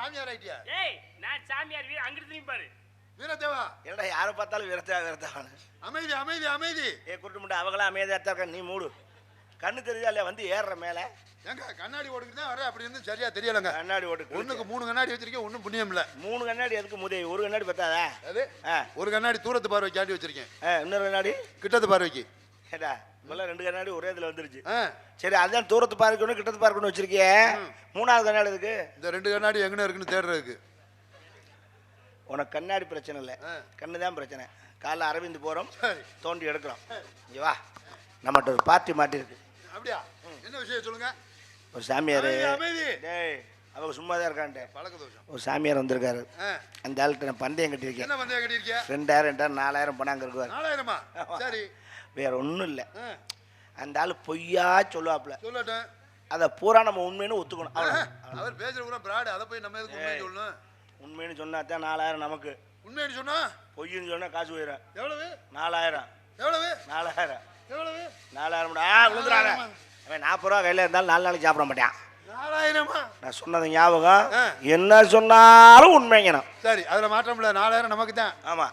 சாமியார் ஆயிட்டியா? ஏய் நான் சாமியார் வீர அங்கிட்டு திரும்பி பாரு. வீரதேவா என்னடா யாரை பார்த்தாலும் வீரத்தேவானு. அமைதி அமைதி அமைதி. குட்டு முட்டை அவங்களாம் அமைதியா இருக்க, நீ மூடு. கண்ணு தெரியுதா இல்லையா வந்து ஏறுற மேல? எங்க கண்ணாடி ஓடுக்குதான் வர, அப்படி இருந்து சரியா தெரியலங்க. கண்ணாடி ஓடு ஒண்ணுக்கு 3 கண்ணாடி வச்சிருக்கேன், ஒன்னும் புண்ணியம் இல்ல. 3 கண்ணாடி எதுக்கு முதே? ஒரு கண்ணாடி பத்தாதா? அது ஒரு கண்ணாடி தூரத்து பார்வை காட்டி வச்சிருக்கேன், இன்னொரு கண்ணாடி கிட்டத்து பார்வைக்கு. ஏடா முதல்ல 2 கண்ணாடி ஒரே இதுல வந்துருச்சு. சரி அதான் தூரத்து பார்க்கணும் கிட்டத்து பார்க்கணும் வச்சிருக்கேன். 3வது கண்ணாடி இருக்கு. இந்த 2 கண்ணாடி எங்கன இருக்குன்னு தேடுறதுக்கு. உனக்கு கண்ணாடி பிரச்சனை இல்லை, கண்ணு தான் பிரச்சனை. காலைல அரவிந்த் போறோம், தோண்டி எடுக்கிறோம். இங்க வா, நம்மகிட்ட ஒரு பார்ட்டி மாட்டிருக்கு. அப்படியா? என்ன விஷயம் சொல்லுங்க. ஒரு சாமியார், டேய் அவங்க சும்மா தான் இருக்கான்ட்டு பழக்க தோஷம். ஒரு சாமியார் வந்திருக்காரு. அந்த ஆள்கிட்ட நான் பந்தயம் கட்டியிருக்கேன். என்ன பந்தயம் கட்டியிருக்கியா? 2000 4000 பணம் அங்கே இருக்குவார். 4000மா? சரி, வேற ஒன்றும் இல்லை. அந்த ஆள் பொய்யா சொல்லுவாப்புல, சொல்லட்டும். அதை பூரா நம்ம உண்மைன்னு ஒத்துக்கணும். அவர் பேசுற பூரா பிராடு, அதை போய் நம்ம எதுக்கு உண்மைன்னு சொல்லணும்? உண்மைன்னு சொன்னா தான் 4000 நமக்கு. உண்மைன்னு சொன்னா? பொய்ன்னு சொன்னா காசு போயிடும். எவ்வளவு? 4000. எவ்வளவு? 4000. எவ்வளவு? 4000 விழுந்துறாங்க. அவன் 40 ரூபா கையில் இருந்தாலும் 4 நாளைக்கு சாப்பிட மாட்டான். 4000மா? நான் சொன்னது ஞாபகம். என்ன சொன்னாலும் உண்மைங்கணும். சரி, அதுல மாற்றம் இல்ல. 4000 நமக்கு தான். ஆமா,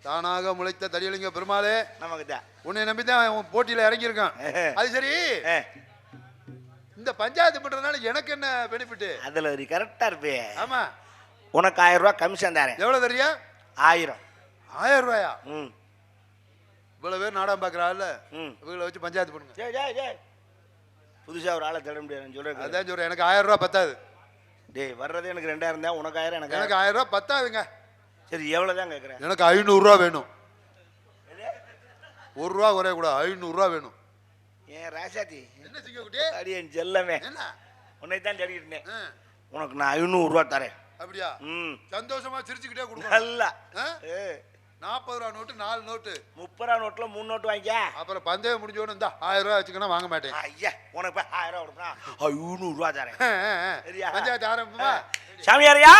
தானாக முளைத்த தடியலிங்க பெருமாளே நமக்கு தான். உன்னை நம்பி தான் போட்டியில இறங்கி இருக்கான். அது சரி, இந்த பஞ்சாயத்து பண்றதுனால எனக்கு என்ன பெனிஃபிட்? அதுல ஒரு கரெக்டா இருப்பே. ஆமா, உனக்கு 1000 ரூபா கமிஷன் தரேன். எவ்வளவு தரியா? 1000. 1000 ரூபாயா? இவ்வளவு பேர் நாடகம் பாக்குறாள், இவங்களை வச்சு பஞ்சாயத்து பண்ணுங்க. ஜெய் ஜெய் ஜெய். புதுசா ஒரு ஆளை தேட முடியாது சொல்றேன். அதான் சொல்றேன், எனக்கு 1000 ரூபா பத்தாது. டேய் வர்றது எனக்கு 2000 தான், உனக்கு 1000. எனக்கு 1000 ரூபா பத்தாதுங்க. சரி எவ்வளவுதான் கேட்குறேன்? எனக்கு 500 ரூபா வேணும். 1 ரூபா குறைய கூட 500 ரூபா வேணும். ஏன் ராசாத்தி? என்ன சிங்க குட்டி? அடி என் செல்லமே, என்ன உன்னை தான் தேடிக்கிட்டேன். உனக்கு நான் 500 ரூபா தரேன். அப்படியா? சந்தோஷமா சிரிச்சுக்கிட்டே கொடுங்க. நல்லா 40 ரூபா நோட்டு, 4 நோட்டு, 30 ரூபா நோட்டுல 3 நோட்டு வாங்கிக்க. அப்புறம் பந்தயம் முடிஞ்சோன்னு இந்த 1000 ரூபா வச்சுக்கணும், வாங்க மாட்டேன். ஐயா உனக்கு 1000 ரூபா கொடுத்தா 500 ரூபா தரேன். பஞ்சாயத்து ஆரம்பிமா? சாமியாரியா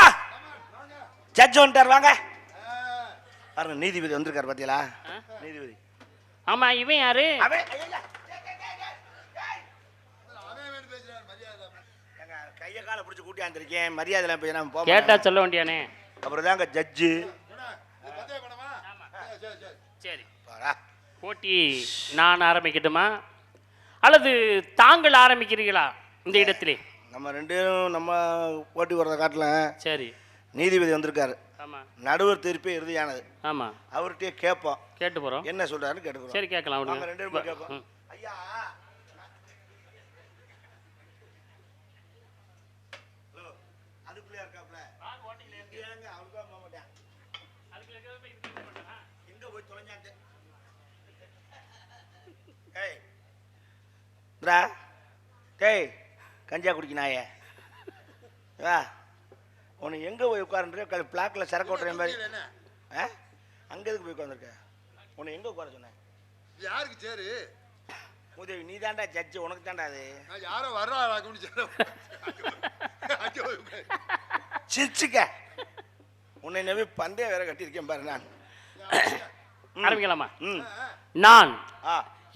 ஜட்ஜ் வந்துட்டார், வாங்க பாருங்க. நீதிபதி வந்திருக்காரு பாத்தீங்களா? நீதிபதி. ஆமா, இவன் யாரு? கைய கால பிடிச்சு கூட்டி வந்திருக்கேன், மரியாதை கேட்டா சொல்ல வேண்டியானே. அப்புறம் தாங்க ஜட்ஜு. சரி, போட்டி நான் ஆரம்பிக்கட்டுமா அல்லது தாங்கள் ஆரம்பிக்கிறீங்களா இந்த இடத்திலே? நம்ம 2 பேரும் நம்ம போட்டி போடுறத காட்டலாம். சரி, நீதிபதி வந்திருக்காரு. ஆமா, நடுவர் தீர்ப்பே இறுதியானது. ஆமா, அவர்கிட்டயே கேட்போம், கேட்டு போறோம். என்ன சொல்றாருன்னு கேட்டுக்கிறோம். சரி, கேட்கலாம். 2 பேரும் கேட்போம். ஐயா அதுக்குள்ளே இருக்காப்ல, எங்க போய் தொலைஞ்சாங்க? டேய் கஞ்சா குடிக்கினாயே, உன்னை எங்கே போய் உட்காருன்ற? பிளாக்ல சரக்கு ஓட்டுற மாதிரி அங்கே எதுக்கு போய் உட்காந்துருக்க? உன்னை எங்கே உட்கார சொன்னேன்? யாருக்கு சேரு? உதவி நீ தாண்டா ஜட்ஜு, உனக்கு தாண்டா அது. யாரோ வர்றா சிரிச்சுக்க. உன்னை நம்பி பந்தயம் வேற கட்டியிருக்கேன் பாரு. நான் ஆரம்பிக்கலாமா? நான்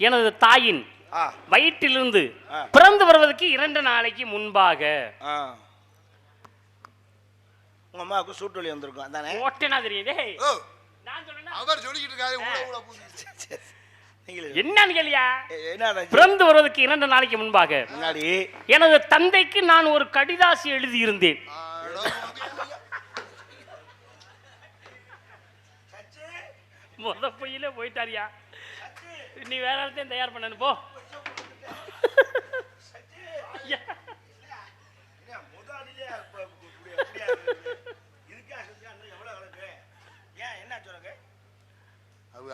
எனது தாயின் வயிற்றிலிருந்து பிறந்து வருவதற்கு 2 நாளைக்கு முன்பாக உங்க அம்மாவுக்கு சூட்டு வலி வந்திருக்கும் தானே? ஓட்டனா தெரியுதே. அவர் சொல்லிக்கிட்டு இருக்காரு. என்னன்னு கேளியா? பிறந்து வருவதற்கு 2 நாளைக்கு முன்பாக முன்னாடி எனது தந்தைக்கு நான் ஒரு கடிதாசி எழுதியிருந்தேன். முத பொய்யில போயிட்டாரியா, நீ வேற இடத்தையும் தயார் பண்ணு போ.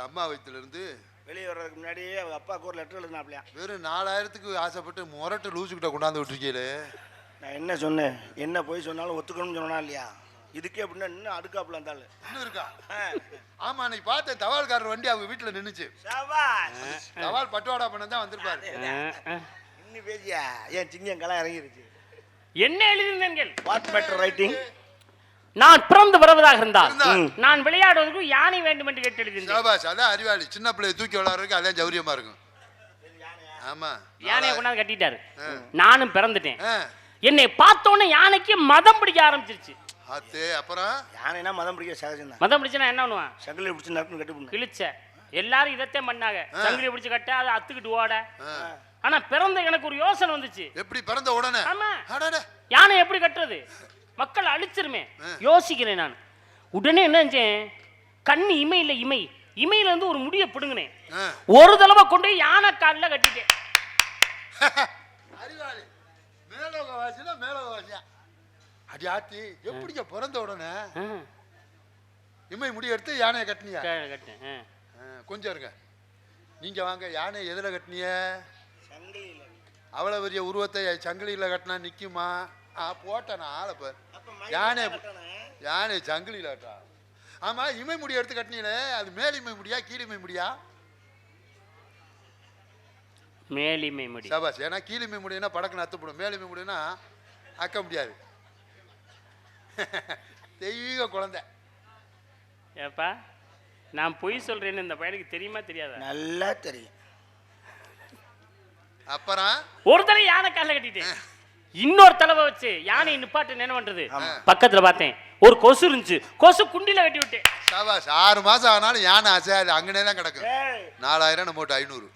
அம்மா வயிற்றுல இருந்து வெளியே வர்றதுக்கு முன்னாடி அவங்க அப்பாவுக்கு ஒரு லெட்டர் எழுதினாப்லையா. வெறும் 4000க்கு ஆசைப்பட்டு முரட்டு லூசுக்கிட்ட கொண்டாந்து விட்டுருக்கீங்களே. நான் என்ன சொன்னேன்? என்ன போய் சொன்னாலும் ஒத்துக்கணும்னு சொன்னா இல்லையா? இதுக்கே அப்படின்னா இன்னும் அடுக்காப்புல இருந்தாலும் இன்னும் இருக்கா? ஆமா, அன்னைக்கு பார்த்தேன் தவால்காரர் வண்டி அவங்க வீட்டுல நின்னுச்சு. தவால் பட்டுவாடா பண்ண தான் வந்திருப்பாரு. இன்னும் பேசியா ஏன் சிங்கம் கலா இறங்கிருச்சு. என்ன எழுதினீர்கள்? What matter writing? நான் பிறந்து வருவதாக இருந்தால் நான் விளையாடுவதற்கு யானை வேண்டும் என்று கேட்டு எழுதினேன். அதான் அறிவாளி. சின்ன பிள்ளைய தூக்கி விளையாடுறதுக்கு அதான் ஜௌரியமா இருக்கும். ஆமா, யானையை கொண்டாந்து கட்டிட்டாரு. நானும் பிறந்துட்டேன். என்னை பார்த்தோன்னே யானைக்கு மதம் பிடிக்க ஆரம்பிச்சிருச்சு. அப்புறம் யானைனா மதம் பிடிக்க சகஜம் தான். மதம் பிடிச்சா என்ன பண்ணுவான்? சங்கிலி பிடிச்சி நறுக்குன்னு கட்டி போடணும். கிழிச்ச எல்லாரும் இதைத்தான் பண்ணாங்க. சங்கிலி பிடிச்சு கட்ட அதை அத்துக்கிட்டு ஓட. ஆனா பிறந்த எனக்கு ஒரு யோசனை வந்துச்சு. எப்படி பிறந்த உடனே? ஆமா, அடடே, யானை எப்படி கட்டுறது? மக்கள் அழிச்சிருமே. யோசிக்கிறேன் நான். உடனே என்ன செஞ்சேன், கண்ணு இமையில இருந்து ஒரு முடியை பிடுங்கினேன். ஒரு தடவை கொண்டு யானை காலில் கட்டிட்டேன். அறிவாளி மேலோகவாசியா மேலோகவாசியா அடி ஆத்தி எப்படிங்க பிறந்த உடனே இமை முடி எடுத்து யானையை கட்டினியா? கட்டினேன். கொஞ்சம் இருங்க, நீங்க வாங்க. யானை எதுல கட்டினிய? அவ்வளவு பெரிய உருவத்தை சங்கிலியில கட்டினா நிக்குமா? போட்டேன் ஆளை பேர். யானை சங்கிலியில கட்டா. ஆமா, இமை முடி எடுத்து கட்டினீங்களே, அது மேல் இமை முடியா கீழ் இமை முடியா? மேலிமை முடி. சபாஸ். ஏன்னா கீழிமை முடியும்னா படக்குன்னு அத்துப்படும், மேலிமை முடியும்னா அக்க முடியாது. தெய்வீக குழந்தை. ஏப்பா, நான் பொய் சொல்றேன்னு இந்த பையனுக்கு தெரியுமா தெரியாதா? நல்லா தெரியும். அப்புறம் ஒரு தடவை யானை காலில் கட்டிட்டேன். இன்னொரு தலைவை வச்சு யானை நிப்பாட்டு என்ன பண்றது? பக்கத்துல பார்த்தேன் ஒரு கொசு இருந்துச்சு. கொசு குண்டில கட்டி விட்டேன். சபாஸ். 6 மாசம் ஆனாலும் யானை அசையாது, அங்கனே தான் கிடக்கும். 4000 நம்ம 500.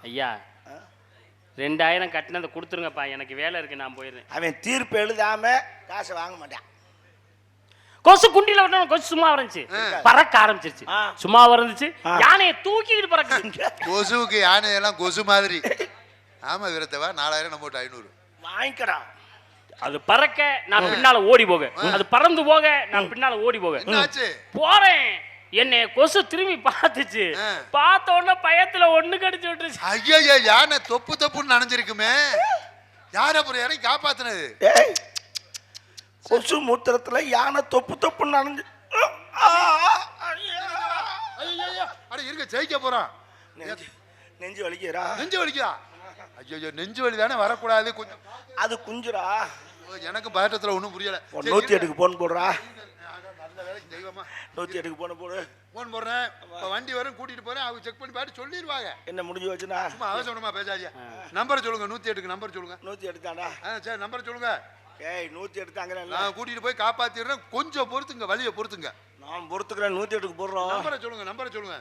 ஐயா 2000 கட்டினதை கொடுத்துருங்கப்பா, எனக்கு வேலை இருக்கு, நான் போயிடுறேன். அவன் தீர்ப்பு எழுதாம காசை வாங்க மாட்டான். கொசு குண்டில விட்டா கொசு சும்மா இருந்துச்சு, பறக்க ஆரம்பிச்சிருச்சு. சும்மா இருந்துச்சு, யானையை தூக்கிட்டு பறக்க. கொசுவுக்கு யானையெல்லாம் கொசு மாதிரி. ஆமா வீரத்தவா, 4000 நம்ம 500 வாங்கிக்கடா. அது பறக்க, நான் பின்னால ஓடி போக. அது பறந்து போக, நான் பின்னால ஓடி போக. என்னாச்சு? போறேன், என்னை கொசு திரும்பி பார்த்துச்சு. பார்த்த உடனே பயத்துல ஒண்ணு கடிச்சு விட்டுருச்சு. ஐயோ, யானை தொப்பு தொப்புன்னு நனைஞ்சிருக்குமே. யார் அப்புறம் யாரையும் காப்பாத்துனது? கொசு மூத்திரத்துல யானை தொப்பு தொப்புன்னு நனைஞ்சு. அட இருக்க, ஜெயிக்க போறான். நெஞ்சு வலிக்கிறா. நெஞ்சு வலிக்குதா? ஐயோ, நெஞ்சு வலி தானே வரக்கூடாது. கொஞ்சம் அது குஞ்சுரா. எனக்கு பதட்டத்துல ஒண்ணும் புரியல. 108க்கு போன் போடுறா. நல்ல வேலைக்கு தெய்வமா. 108க்கு போன போடு. போன் போடுறேன். இப்ப வண்டி வரும், கூட்டிட்டு போறேன். அவங்க செக் பண்ணி பார்த்து சொல்லிடுவாங்க. என்ன முடிஞ்சு வச்சுனா? சும்மா அவசரமா பேசாதீங்க. நம்பர் சொல்லுங்க. 108க்கு நம்பர் சொல்லுங்க. 108 தான்டா. சரி, நம்பர் சொல்லுங்க. ஏய் 108 தாங்கற. நான் கூட்டிட்டு போய் காப்பாத்திடுறேன். கொஞ்சம் பொறுத்துங்க, வலியை பொறுத்துங்க. நான் பொறுத்துக்கிறேன். 108க்கு போடுறோம். நம்பரை சொல்லுங்க. நம்பரை சொல்லுங்க.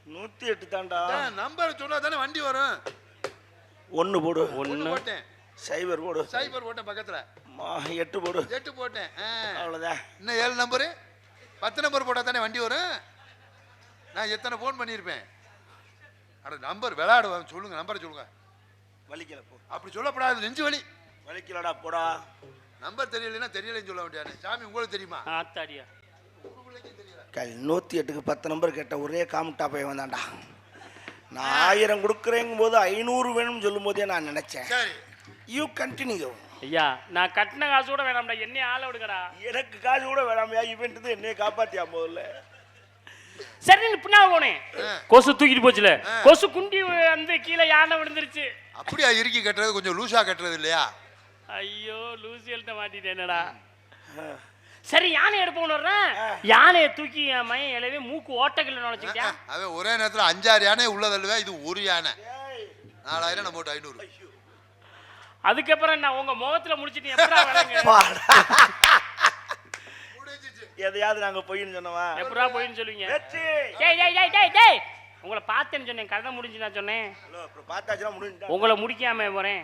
108 தான்டா. நம்பரை சொன்னா தானே வண்டி வரும். 1 போடு. 1 போட்டேன். 0 போடு. 0 போட்டேன் பக்கத்துல. 8 போடு. 8 போட்டேன். அவ்வளவுதான். இன்னும் 7 நம்பரு. 10 நம்பர் போட்டா தானே வண்டி வரும். நான் எத்தனை போன் பண்ணியிருப்பேன். அட நம்பர் விளையாடுவேன். சொல்லுங்க, நம்பரை சொல்லுங்க. வலிக்கல போ. அப்படி சொல்லப்படாது, நெஞ்சு வலி. வலிக்கலடா போடா. நம்பர் தெரியலன்னா தெரியலன்னு சொல்ல வேண்டியானே. சாமி உங்களுக்கு தெரியுமா? ஆத்தாடியா. 108க்கு 10 நம்பர் கேட்ட ஒரே காமுட்டா போய் வந்தான்டா. நான் 1000 கொடுக்குறேங்கும் போது 500 வேணும்னு சொல்லும் போதே நான் நினைச்சேன். சரி, யூ கண்டினியூ. ஐயா, நான் கட்டின காசு கூட வேணாம்டா, என்னைய ஆள விடுங்கடா. எனக்கு காசு கூட வேணாமையா, இவன்ட்டு என்னைய காப்பாத்தியா முதல்ல. சரி, பின்னால போனேன். கொசு தூக்கிட்டு போச்சுல, கொசு குண்டி வந்து கீழே யானை விழுந்துருச்சு. அப்படியா? இறுக்கி கட்டுறது கொஞ்சம் லூசா கட்டுறது இல்லையா? ஐயோ, லூசியல்ட்ட மாட்டிட்டேனடா. சரி, யானை எடுப்போன்னு வர்றேன். யானையை தூக்கி என் மையம் இலவே மூக்கு ஓட்டக்கல்ல நுழைச்சிக்கிட்டேன். அவன் ஒரே நேரத்தில் 5-6 யானை உள்ளதல்வே. இது ஒரு யானை. 4000 நம்ம 500. அதுக்கப்புறம் நான் உங்க முகத்துல முடிச்சிட்டு எப்படா வரேங்க? எதையாவது நாங்க போயின்னு சொன்னவா? எப்படா போயின்னு சொல்லுவீங்க? டேய் டேய் டேய் டேய் டேய், உங்களை பார்த்தேன்னு சொன்னேன், கதை முடிஞ்சு நான் சொன்னேன். பார்த்தாச்சுனா முடிஞ்சா உங்களை முடிக்காம போறேன்.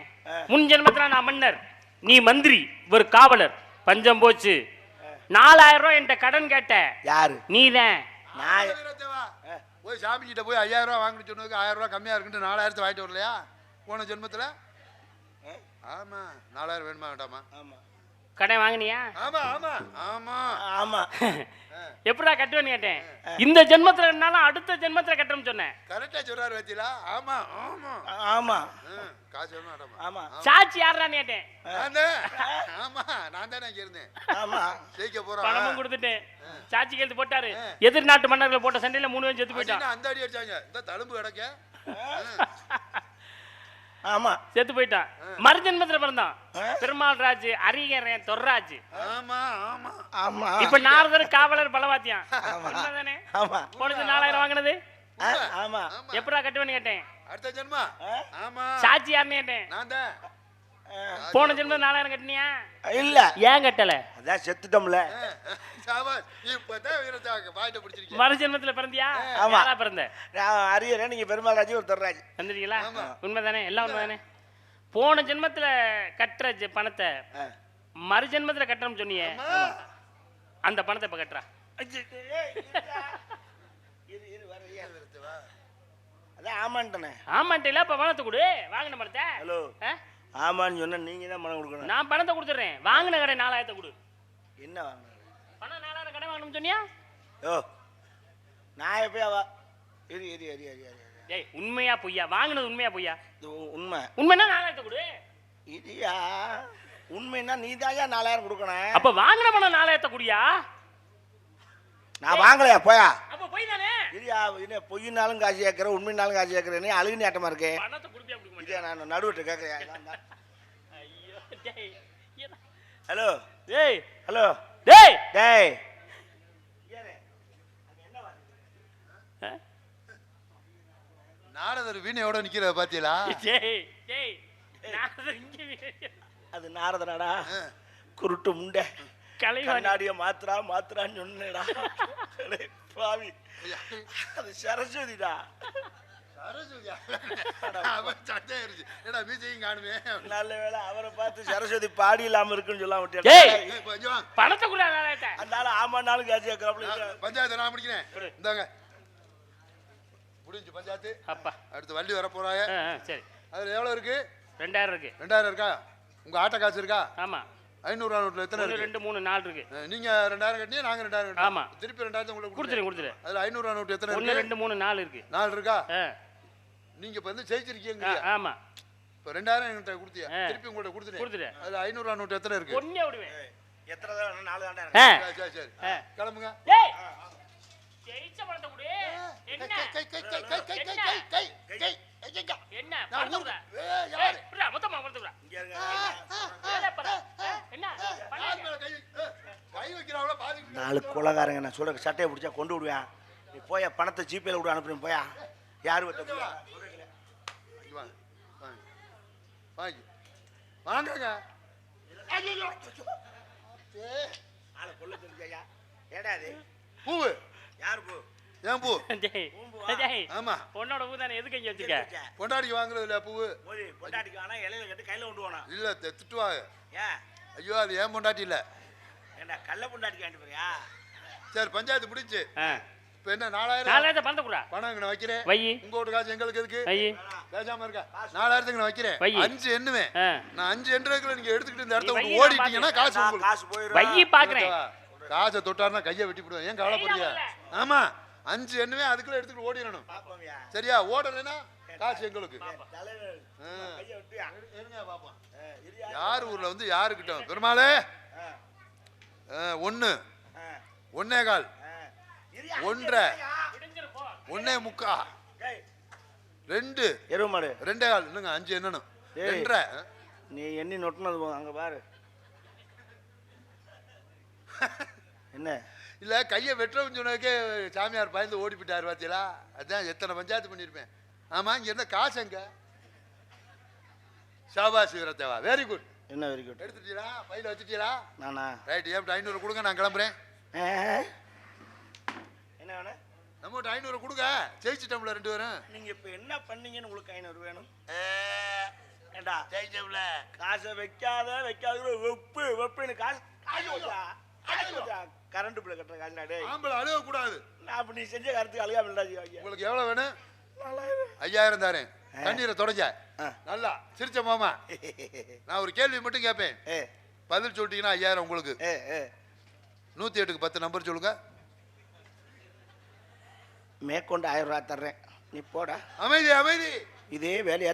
முன் ஜென்மத்துல நான் மன்னர், நீ மந்திரி, இவர் காவலர். பஞ்சம் போச்சு. 4000 ரூபாய் என்கிட்ட கடன் கேட்ட. யாரு? நீதான். போய் சாமி கிட்ட போய் 5000 ரூபாய் வாங்கிட்டு சொன்னதுக்கு 1000 ரூபாய் கம்மியா இருக்குன்னு 4000 வாங்கிட்டு வரலையா போன ஜென்மத்துல? ஆமா, 4000 வேணுமா வேண்டாமா? ஆமா. கடன் வாங்கினியா? ஆமா ஆமா ஆமா ஆமா. எப்படா கட்டுவேன்னு கேட்டேன். இந்த ஜென்மத்துல என்னாலும் அடுத்த ஜென்மத்துல கட்டணும்னு சொன்னேன். கரெக்டா சொல்றாரு வச்சிலா. ஆமா ஆமா ஆமா. காசு வேணுமா வேண்டாமா? ஆமா. சாட்சி யாருடான்னு கேட்டேன். ஆமா, நான் தானே இங்க இருந்தேன். ஆமா. ஜெயிக்க போறோம். பணமும் கொடுத்துட்டேன். சாட்சி கையெழுத்து போட்டாரு. எதிர்நாட்டு மன்னர்கள் போட்ட சண்டையில 3 பேரும் செத்து போயிட்டான். அந்த அடி அடிச்சாங்க. இந்த தழும்பு கிடக்க. ஆமா, செத்து போயிட்டான். மறுஜென்மத்துல பிறந்தான். பெருமாள் ராஜ், அரிகரன், தொர்ராஜ். ஆமா ஆமா ஆமா. இப்ப நாரதர், காவலர், பலவாத்தியான். உண்மைதானே? ஆமா. போனது 4000 வாங்கினது ஆமா எப்படா கட்டுவேன்னு கேட்டேன். அடுத்த ஜென்மா ஆமா சாட்சி யாருன்னு கேட்டேன். நான் தான் போன ஜென்மம் 4000 கட்டினியா? இல்ல ஏன் கட்டல? அதான் செத்துட்டோம்ல. இப்பதான் வீரத்தை வாயிட்ட பிடிச்சிருக்கீங்க. மறு ஜென்மத்துல பிறந்தியா? ஆமா. யாரா பிறந்த? நான் அரியறேன், நீங்க பெருமாள் ராஜ் ஒரு தர்ராஜ் வந்துட்டீங்களா? உண்மைதானே? எல்லாம் உண்மைதானே? போன ஜென்மத்துல கட்டுற பணத்தை மறு ஜென்மத்துல கட்டணும்னு சொன்னியே, அந்த பணத்தை இப்ப கட்டுறா. அதான் ஆமான்ட்டனே. ஆமான்ட்டில இப்ப பணத்தை கொடு, வாங்கின பணத்தை. ஹலோ, ஆமான்னு சொன்னா நீங்க தான் பணம் கொடுக்கணும். நான் பணத்தை கொடுத்துட்றேன், வாங்கின கடை 4000 கொடு. என்ன வாங்கின பணம் 4000 கடை வாங்கணும்னு சொன்னியா? யோ நான் எப்பயா வா எரி எரி எரி எரி எரி டேய், உண்மையா பொய்யா? வாங்கினது உண்மையா பொய்யா? உண்மை. உண்மைன்னா 4000 கொடு. இடியா உண்மைன்னா நீ தாயா 4000 கொடுக்கணும். அப்ப வாங்கின பணம் 4000 குடியா? நான் வாங்கலையா போயா? அப்ப பொய் தானே? இடியா என்ன பொய்னாலும் காசு கேட்கறேன், உண்மைனாலும் காசு கேட்கறேன். நீ அழுகு ஆட்டமா இருக்கே. பணத்தை குடுப்பியா கொடுக்க மாட்டியா? இடியா நான் நடுவிட்டு கேட்கறேன். ஐயோ டேய். ஹலோ டேய், ஹலோ டேய். டேய் நாரதர் வீணையோட நிக்கிறத பாத்தீங்களா? டேய், டேய். நான் இங்க அது நாரதனாடா, குருட்டு முண்டை கலைவாணி. கண்ணாடிய மாத்திரான்னு சொன்னேடா. பாவி, அது சரஸ்வதிடா. நல்ல வேளை அவரை பார்த்து சரஸ்வதி பாடி இல்லாம இருக்குன்னு சொல்ல விட்டேன். பணத்தை கூட 4000. அதனால ஆமான்னாலும் காசு கேட்கறாப்ல. பஞ்சாயத்து நான் முடிக்கிறேன். இந்தாங்க முடிஞ்சு பஞ்சாயத்து. அப்பா அடுத்து வண்டி வர போறாங்க. சரி, அதுல எவ்வளவு இருக்கு? 2000 இருக்கு. 2000 இருக்கா? உங்க ஆட்ட காசு இருக்கா? ஆமா. 500 நோட்ல எத்தனை 1 இருக்கு? 2 3 4 இருக்கு. நீங்க 2000 கட்டினீங்க, நாங்க 2000 கட்டினோம். ஆமா. திருப்பி 2000 உங்களுக்கு கொடுத்துரு. அதுல 500 நோட் எத்தனை 1 இருக்கு? 2 3 4 இருக்கு. 4 இருக்கா? நீங்க இப்ப வந்து ஜெயிச்சிருக்கீங்க. ஆமா. இப்ப 2000 என்கிட்ட கொடுத்தியா? திருப்பி உங்கள்ட்ட கொடுத்துட்டேன். கொடுத்துரு. அதுல 500 நோட் எத்தனை இருக்கு? ஒண்ணே விடுவேன். எத்தனை தடவை 4 தாண்டா இருக்கு. சரி சரி கிளம்புங்க. டேய், ஜெயிச்ச பணத்தை கொடு. என்ன என்ன பணத்தை கொடு. ஏய் புடா, மொத்தமா பணத்தை கொடு. இங்க இருங்க. என்ன கை வைக்கிறாங்களா பாதி. 4 கொலகாரங்க நான் சொல்ற சட்டையை பிடிச்சா கொண்டு விடுவேன். நீ போயா பணத்தை ஜிபேல விட அனுப்புறேன். போயா யாரு வட்ட வாங்கி வாங்கங்க. ஆளை கொல்ல சொல்லியா? ஏடா அது பூவு? யார் பூ? ஏன் பூ? டேய், ஆமா. பொண்ணோட பூ தானே, எதுக்கு இங்க வச்சிருக்க? பொண்டாடிக்கு வாங்குறது இல்ல பூவு. போய் பொண்டாட்டிக்கு வேணா இலையில கட்டி கையில கொண்டு போனா. இல்ல திட்டுவாங்க. ஏன்? ஐயோ அது ஏன் பொண்டாட்டி இல்ல. ஏண்டா கள்ள பொண்டாட்டிக்கு வாங்கிட்டு போறியா? சரி பஞ்சாயத்து முடிஞ்சு. இப்ப என்ன 4000 பணத்தை குடுறா. பணம் நான் வைக்கிறேன். வை. உங்க வீட்டு காசு எங்களுக்கு எதுக்கு? வை. பேசாம இருக்கா? 4000க்கு நான் வைக்கிறேன். 5 எண்ணுவேன். நான் 5 எண்ணுறதுக்குள்ள நீங்க எடுத்துக்கிட்டு இந்த இடத்த விட்டு ஓடிட்டீங்கன்னா காசு உங்களுக்கு. காசு போயிரும். வை பாக்குறேன். காசை தொட்டாருன்னா கையை வெட்டி விடுவேன். ஏன் கவலைப்படுறியா? ஆமா 5 எண்ணுவேன், அதுக்குள்ள எடுத்துக்கிட்டு ஓடிடணும். சரியா? ஓடலைன்னா காசு எங்களுக்கு. யார் ஊர்ல வந்து யாருக்கிட்ட பெருமாளே 1 1.25 1.5 1.25 2 எருமாடு 2.25 இல்லைங்க 5 என்னணும் 2.5. நீ எண்ணி நொட்டினது அங்க பாரு. என்ன இல்ல கையை வெட்டுறவன்னு சொன்னதுக்கே சாமியார் பயந்து ஓடி போயிட்டாரு பாத்தீங்களா? அதான் எத்தனை பஞ்சாயத்து பண்ணிருப்பேன். ஆமா இங்க என்ன காசு எங்க? Shahbaz வீரத்தேவா, very good. என்ன வெரி குட்? எடுத்துட்டீங்களா? பையில வச்சுட்டீங்களா? நானா? ரைட். ஏன் 500 கொடுங்க, நான் கிளம்புறேன். என்ன வேணும்? நம்மகிட்ட 500 கொடுங்க, ஜெயிச்சிட்டோம்ல 2 பேரும். நீங்க இப்ப என்ன பண்ணீங்கன்னு உங்களுக்கு 500 வேணும்? ஏண்டா ஜெயிச்சோம்ல காசை வைக்காத வெப்புன்னு காசு கரண்ட் பில் கட்டுற காசுடா. டேய் ஆம்பளை அழுக கூடாது. நான் அப்ப நீ செஞ்ச கருத்துக்கு அழுகாம இல்லடா. உங்களுக்கு எவ்வளவு வேணும்? 5000 தாரேன். கண்ணீரை தொடஞ்ச நல்லா சிரிச்ச மாமா. நான் ஒரு கேள்வி மட்டும் கேட்பேன், பதில் சொல்லிட்டீங்கன்னா 5000 உங்களுக்கு. 108க்கு 10 நம்பர் சொல்லுங்க. மேற்கொண்டு 1000 ரூபா தர்றேன், நீ போடா. அமைதி அமைதி. இதே வேலையா